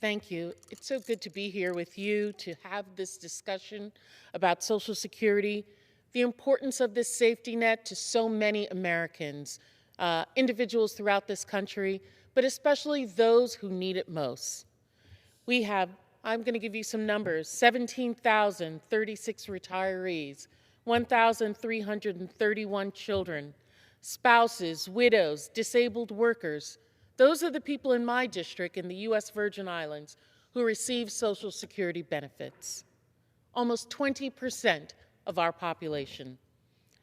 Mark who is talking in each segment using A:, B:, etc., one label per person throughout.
A: Thank you. It's so good to be here with you to have this discussion about Social Security, the importance of this safety net to so many Americans, individuals throughout this country, but especially those who need it most. We have, I'm going to give you some numbers, 17,036 retirees, 1,331 children, spouses, widows, disabled workers. Those are the people in my district in the U.S. Virgin Islands who receive Social Security benefits. Almost 20% of our population.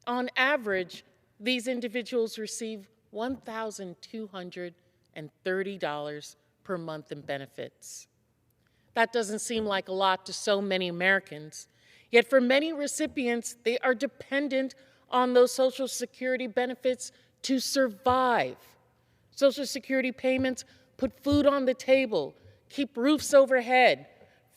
A: On average, these individuals receive $1,230 per month in benefits. That doesn't seem like a lot to so many Americans, yet for many recipients, they are dependent on those Social Security benefits to survive. Social Security payments put food on the table, keep roofs overhead,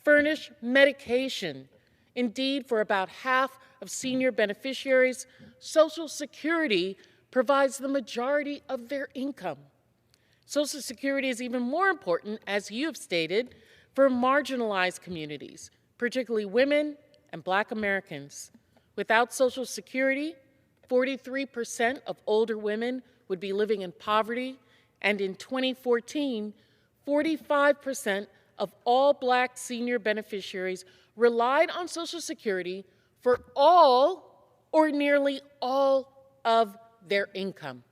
A: furnish medication. Indeed, for about half of senior beneficiaries, Social Security provides the majority of their income. Social Security is even more important, as you have stated, for marginalized communities, particularly women and Black Americans. Without Social Security, 43% of older women would be living in poverty, and in 2014, 45% of all Black senior beneficiaries relied on Social Security for all or nearly all of their income.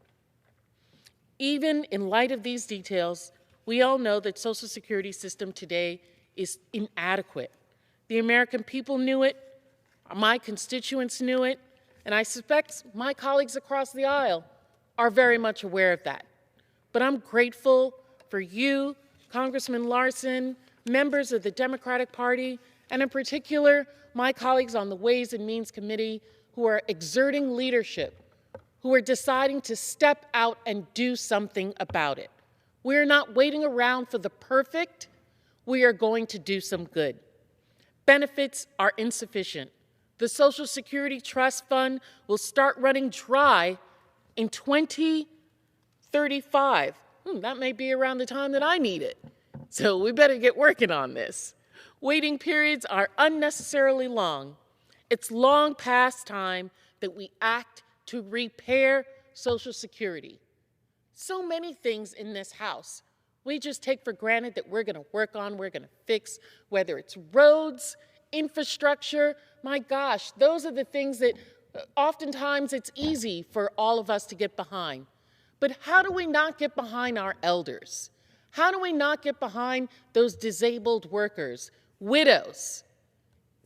A: Even in light of these details, we all know that Social Security system today is inadequate. The American people knew it, my constituents knew it, and I suspect my colleagues across the aisle are very much aware of that. But I'm grateful for you, Congressman Larson, members of the Democratic Party, and in particular, my colleagues on the Ways and Means Committee who are exerting leadership, who are deciding to step out and do something about it. We're not waiting around for the perfect. We are going to do some good. Benefits are insufficient. The Social Security Trust Fund will start running dry in 2035. That may be around the time that I need it. So we better get working on this. Waiting periods are unnecessarily long. It's long past time that we act to repair Social Security. So many things in this House we just take for granted that we're going to work on, we're going to fix, whether it's roads, infrastructure. My gosh, those are the things that oftentimes it's easy for all of us to get behind. But how do we not get behind our elders? How do we not get behind those disabled workers, widows?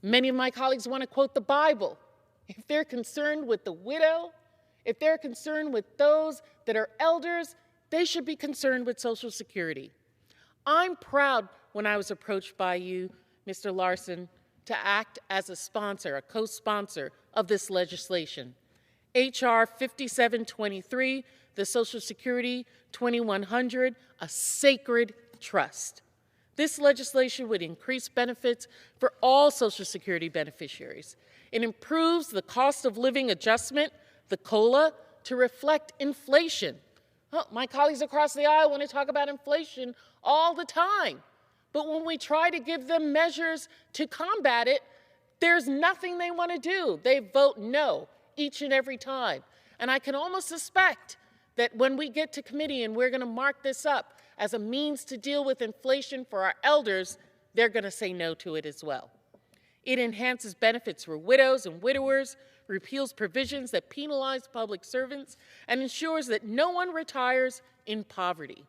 A: Many of my colleagues want to quote the Bible. If they're concerned with the widow, if they're concerned with those that are elders, they should be concerned with Social Security. I'm proud when I was approached by you, Mr. Larson, to act as a sponsor, a co-sponsor of this legislation. H.R. 5723, the Social Security 2100, a sacred trust. This legislation would increase benefits for all Social Security beneficiaries. It improves the cost of living adjustment, the COLA, to reflect inflation. My colleagues across the aisle want to talk about inflation all the time. But when we try to give them measures to combat it, there's nothing they want to do. They vote no each and every time. And I can almost suspect that when we get to committee and we're going to mark this up as a means to deal with inflation for our elders, they're going to say no to it as well. It enhances benefits for widows and widowers, repeals provisions that penalize public servants, and ensures that no one retires in poverty.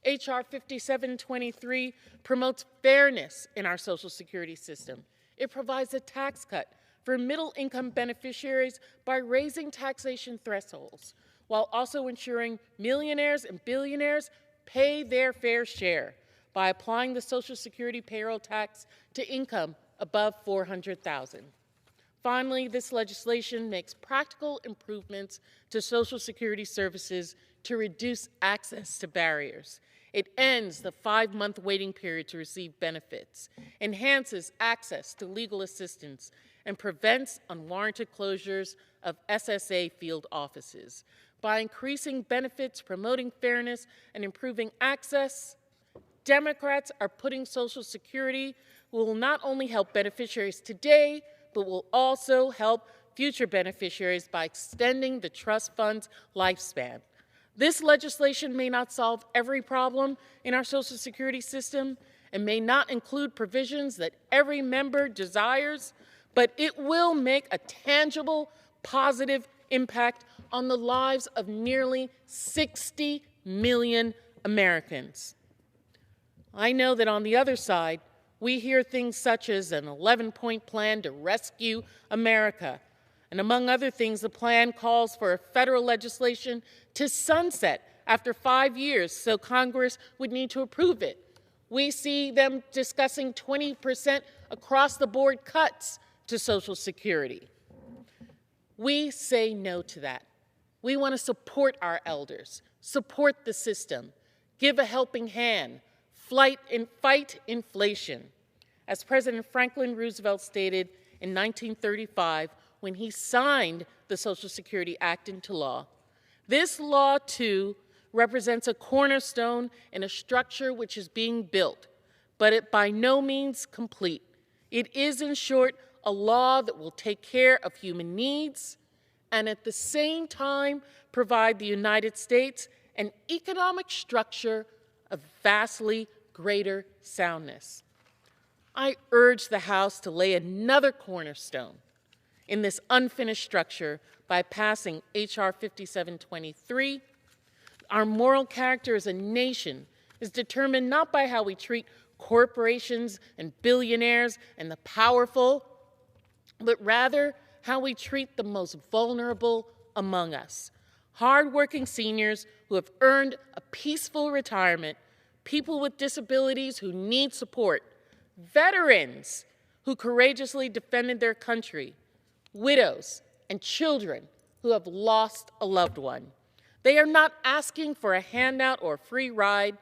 A: H.R. 5723 promotes fairness in our Social Security system. It provides a tax cut for middle-income beneficiaries by raising taxation thresholds, while also ensuring millionaires and billionaires pay their fair share by applying the Social Security payroll tax to income above $400,000. Finally, this legislation makes practical improvements to Social Security services to reduce access to barriers. It ends the 5-month waiting period to receive benefits, enhances access to legal assistance, and prevents unwarranted closures of SSA field offices. By increasing benefits, promoting fairness, and improving access, Democrats are putting Social Security will not only help beneficiaries today, but will also help future beneficiaries by extending the trust fund's lifespan. This legislation may not solve every problem in our Social Security system and may not include provisions that every member desires, but it will make a tangible, positive impact on the lives of nearly 60 million Americans. I know that on the other side, we hear things such as an 11-point plan to rescue America. And among other things, the plan calls for a federal legislation to sunset after 5 years, so Congress would need to approve it. We see them discussing 20% across-the-board cuts to Social Security. We say no to that. We want to support our elders, support the system, give a helping hand, fight inflation. As President Franklin Roosevelt stated in 1935 when he signed the Social Security Act into law, this law, too, represents a cornerstone in a structure which is being built, but it by no means complete. It is, in short, a law that will take care of human needs and at the same time provide the United States an economic structure of vastly greater soundness. I urge the House to lay another cornerstone in this unfinished structure by passing H.R. 5723. Our moral character as a nation is determined not by how we treat corporations and billionaires and the powerful, but rather how we treat the most vulnerable among us. Hardworking seniors who have earned a peaceful retirement, people with disabilities who need support, veterans who courageously defended their country, widows and children who have lost a loved one. They are not asking for a handout or a free ride.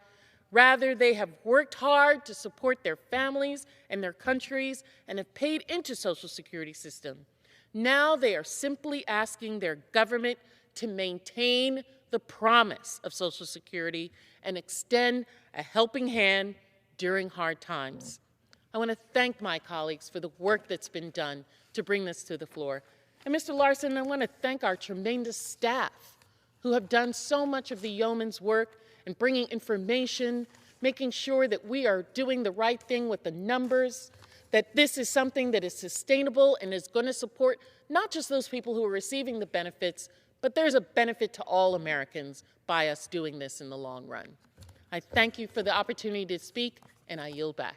A: Rather, they have worked hard to support their families and their countries and have paid into Social Security system. Now they are simply asking their government to maintain the promise of Social Security and extend a helping hand during hard times. I want to thank my colleagues for the work that's been done to bring this to the floor. And Mr. Larson, I want to thank our tremendous staff who have done so much of the yeoman's work in bringing information, making sure that we are doing the right thing with the numbers, that this is something that is sustainable and is going to support not just those people who are receiving the benefits, but there's a benefit to all Americans by us doing this in the long run. I thank you for the opportunity to speak, and I yield back.